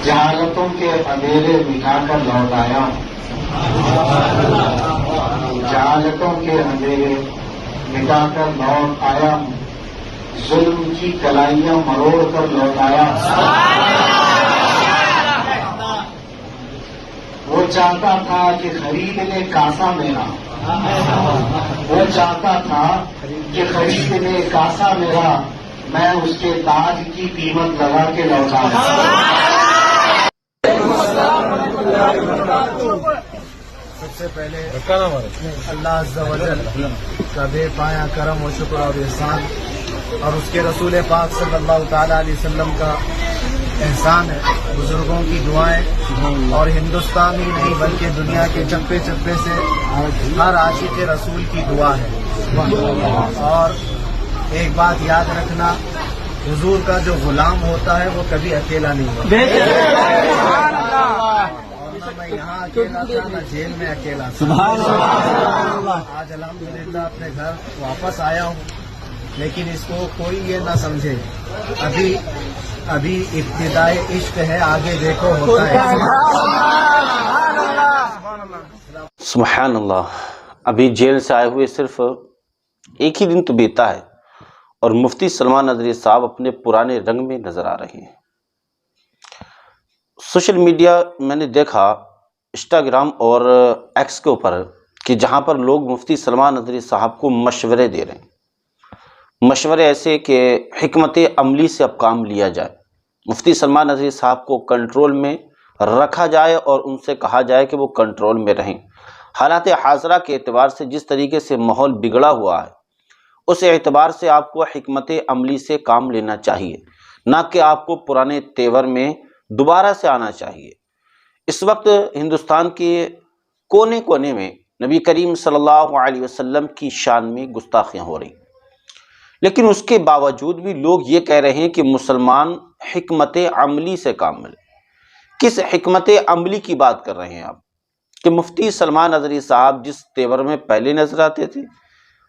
जहालतों के अंधेरे मिटाकर लौट आया हूँ, जहालतों के अंधेरे मिटाकर लौट आया हूँ, जुल्म की कलाइयां मरोड़ कर लौट आया हूँ। वो चाहता था कि खरीद ले कासा मेरा, वो चाहता था कि खरीद ले कासा मेरा, मैं उसके ताज की कीमत लगा के लौटा। सबसे पहले अल्लाह अज़्ज़ा व जल का बेपाया करम व शुक्र और एहसान, और उसके रसूल पाक सल्लल्लाहु ताला अलैहि वसल्लम का एहसान है, बुजुर्गों की दुआएं, और हिंदुस्तान ही नहीं बल्कि दुनिया के चप्पे चप्पे से हर आशिक रसूल की दुआ है। और एक बात याद रखना, हुजूर का जो गुलाम होता है वो कभी अकेला नहीं होता। और न मैं यहाँ अकेला था, न जेल में अकेला था। आज अल्हम्दुलिल्लाह अपने घर वापस आया हूँ, लेकिन इसको कोई ये ना समझे, अभी इब्तिदाए इश्क है, आगे देखो होता है। सुभान अल्लाह। अभी जेल से आए हुए सिर्फ एक ही दिन तो बीता है और मुफ्ती सलमान नदवी साहब अपने पुराने रंग में नजर आ रहे हैं। सोशल मीडिया मैंने देखा, इंस्टाग्राम और एक्स के ऊपर, कि जहां पर लोग मुफ्ती सलमान नदवी साहब को मशवरे दे रहे हैं। मशवरे ऐसे कि हिकमत अमली से अब काम लिया जाए, मुफ्ती सलमान नदवी साहब को कंट्रोल में रखा जाए और उनसे कहा जाए कि वो कंट्रोल में रहें। हालात हाज़रा के एतबार से जिस तरीके से माहौल बिगड़ा हुआ है, उस एतबार से आपको हिकमत अमली से काम लेना चाहिए, ना कि आपको पुराने तेवर में दोबारा से आना चाहिए। इस वक्त हिंदुस्तान के कोने कोने में नबी करीम सल्लल्लाहु अलैहि वसल्लम की शान में गुस्ताखियाँ हो रही, लेकिन उसके बावजूद भी लोग ये कह रहे हैं कि मुसलमान हिकमत अमली से काम मिले। किस हिकमत अमली की बात कर रहे हैं आप? कि मुफ्ती सलमान नदवी साहब जिस तेवर में पहले नजर आते थे,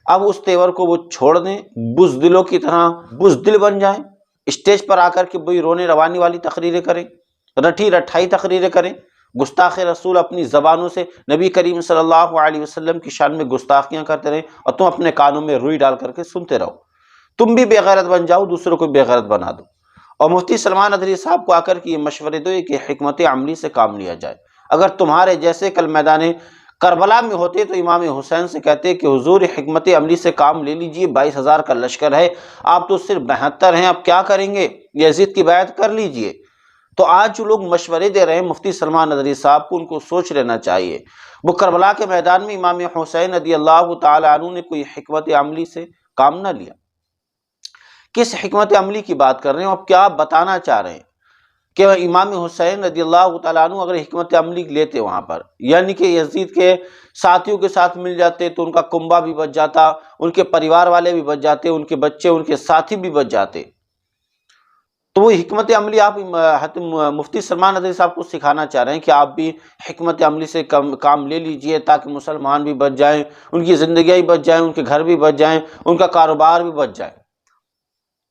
अब उस तेवर को वो छोड़ दें, बुज़दिलों की तरह बुज़दिल बन जाएं, स्टेज पर आकर के वही रोने रवानी वाली तकरीरें करें, रठी रठाई तकरीरें करें, गुस्ताख रसूल अपनी ज़बानों से नबी करीम सल्लल्लाहु अलैहि वसल्लम की शान में गुस्ताखियाँ करते रहें और तुम अपने कानों में रुई डाल करके सुनते रहो। तुम भी बेगैरत बन जाओ, दूसरों को बेगैरत बना दो। और मुफ्ती सलमान नदवी साहब को आकर के ये मशवरे दो कि हिकमत अमली से काम लिया जाए। अगर तुम्हारे जैसे कल मैदान करबला में होते तो इमाम हुसैन से कहते कि हुजूर हिकमत अमली से काम ले लीजिए, 22,000 का लश्कर है, आप तो सिर्फ 72 हैं, आप क्या करेंगे, यजीद की बैत कर लीजिए। तो आज जो लोग मशवरे दे रहे हैं मुफ्ती सलमान नदवी साहब को, उनको सोच लेना चाहिए। वो करबला के मैदान में इमाम हुसैन रज़ियल्लाहु ताला अन्हु ने कोई हिकमत अमली से काम ना लिया। किस हिकमत अमली की बात कर रहे हैं? आप क्या बताना चाह रहे हैं कि इमाम हुसैन रज़ियल्लाहु ताला अन्हु अगर हिकमत अमली लेते वहाँ पर, यानी कि यजीद के साथियों के साथ मिल जाते, तो उनका कुंबा भी बच जाता, उनके परिवार वाले भी बच जाते, उनके बच्चे, उनके साथी भी बच जाते। तो वो हिकमत अमली आप मुफ्ती सलमान नदवी साहब को सिखाना चाह रहे हैं कि आप भी हिकमत अमली से काम ले लीजिए, ताकि मुसलमान भी बच जाएं, उनकी ज़िंदगियाँ भी बच जाएं, उनके घर भी बच जाएं, उनका कारोबार भी बच जाए।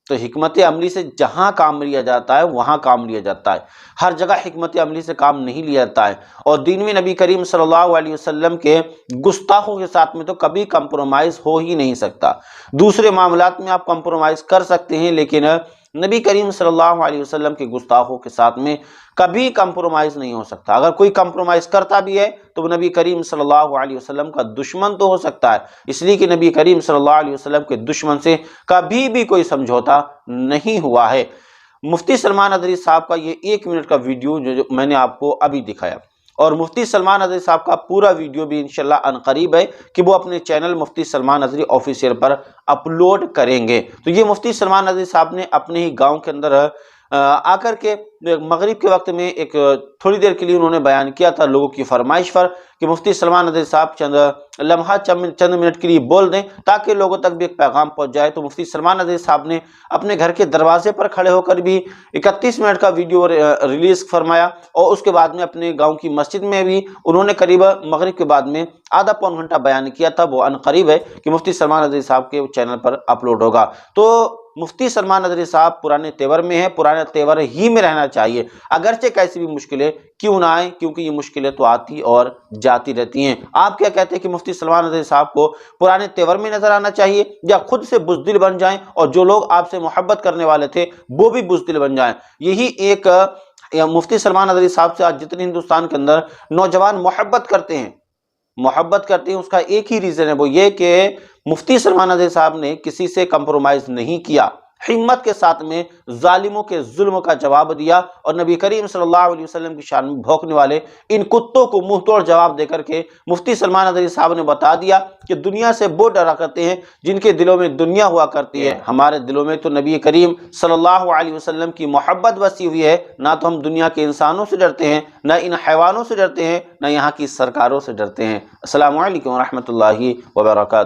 तो हिकमत अमली से जहाँ काम लिया जाता है वहाँ काम लिया जाता है, हर जगह हिकमत अमली से काम नहीं लिया जाता है। और दीन में नबी करीम सल्लल्लाहु अलैहि वसल्लम के गुस्ताखों के साथ में तो कभी कंप्रोमाइज़ हो ही नहीं सकता। दूसरे मामलात में आप कंप्रोमाइज़ कर सकते हैं, लेकिन नबी करीम सल्लल्लाहु अलैहि वसल्लम के गुस्ताखों के साथ में कभी कंप्रोमाइज़ नहीं हो सकता। अगर कोई कंप्रोमाइज़ करता भी है तो वो नबी करीम सल्लल्लाहु अलैहि वसल्लम का दुश्मन तो हो सकता है, इसलिए कि नबी करीम सल्लल्लाहु अलैहि वसल्लम के दुश्मन से कभी भी कोई समझौता नहीं हुआ है। मुफ्ती सलमान नदवी साहब का ये 1 मिनट का वीडियो जो मैंने आपको अभी दिखाया, और मुफ्ती सलमान नदवी साहब का पूरा वीडियो भी इंशाल्लाह अनकरीब है कि वो अपने चैनल मुफ्ती सलमान नदवी ऑफिशियल पर अपलोड करेंगे। तो ये मुफ्ती सलमान नदवी साहब ने अपने ही गांव के अंदर आकर के मगरिब के वक्त में एक थोड़ी देर के लिए उन्होंने बयान किया था लोगों की फरमाइश पर कि मुफ्ती सलमान नदवी साहब चंद मिनट के लिए बोल दें ताकि लोगों तक भी एक पैगाम पहुंच जाए। तो मुफ्ती सलमान नदवी साहब ने अपने घर के दरवाजे पर खड़े होकर भी 31 मिनट का वीडियो रिलीज फरमाया, और उसके बाद में अपने गांव की मस्जिद में भी उन्होंने करीब मगरिब के बाद में आधा पौन घंटा बयान किया था। वो अनकरीब है कि मुफ्ती सलमान नदवी साहब के चैनल पर अपलोड होगा। तो مفتی سلمان ندوی صاحب پرانے تیور میں ہیں، پرانے تیور ہی میں رہنا چاہیے، اگرچہ کیسی بھی مشکلیں کیوں نہ آئیں، کیونکہ یہ مشکلیں تو آتی اور جاتی رہتی ہیں۔ آپ کیا کہتے ہیں کہ مفتی سلمان ندوی صاحب کو پرانے تیور میں نظر آنا چاہیے یا خود سے بزدل بن جائیں اور جو لوگ آپ سے محبت کرنے والے تھے وہ بھی بزدل بن جائیں؟ یہی ایک مفتی سلمان ندوی صاحب سے آج جتنے ہندوستان کے اندر نوجوان محبت کرتے ہیں، اس کا ایک ہی ریزن ہے، وہ یہ کہ مفتی سلمان ندوی صاحب نے کسی سے کمپرومائز نہیں کیا، ہمت کے ساتھ میں ظالموں کے ظلم کا جواب دیا، اور نبی کریم صلی اللہ علیہ وسلم کی شان میں بھونکنے والے ان کتوں کو منہ توڑ جواب دے کر کے مفتی سلمان ندوی صاحب نے بتا دیا کہ دنیا سے وہ ڈرا کرتے ہیں جن کے دلوں میں دنیا ہوا کرتی ہے، ہمارے دلوں میں تو نبی کریم صلی اللہ علیہ وسلم کی محبت بسی ہوئی ہے، نہ تو ہم دنیا کے انسانوں سے ڈرتے ہیں، نہ ان حیوانوں سے ڈرتے ہیں، نہ یہاں کی سرکاروں سے ڈرتے ہیں۔ السلام علیکم ورحمۃ اللہ وبرکاتہ۔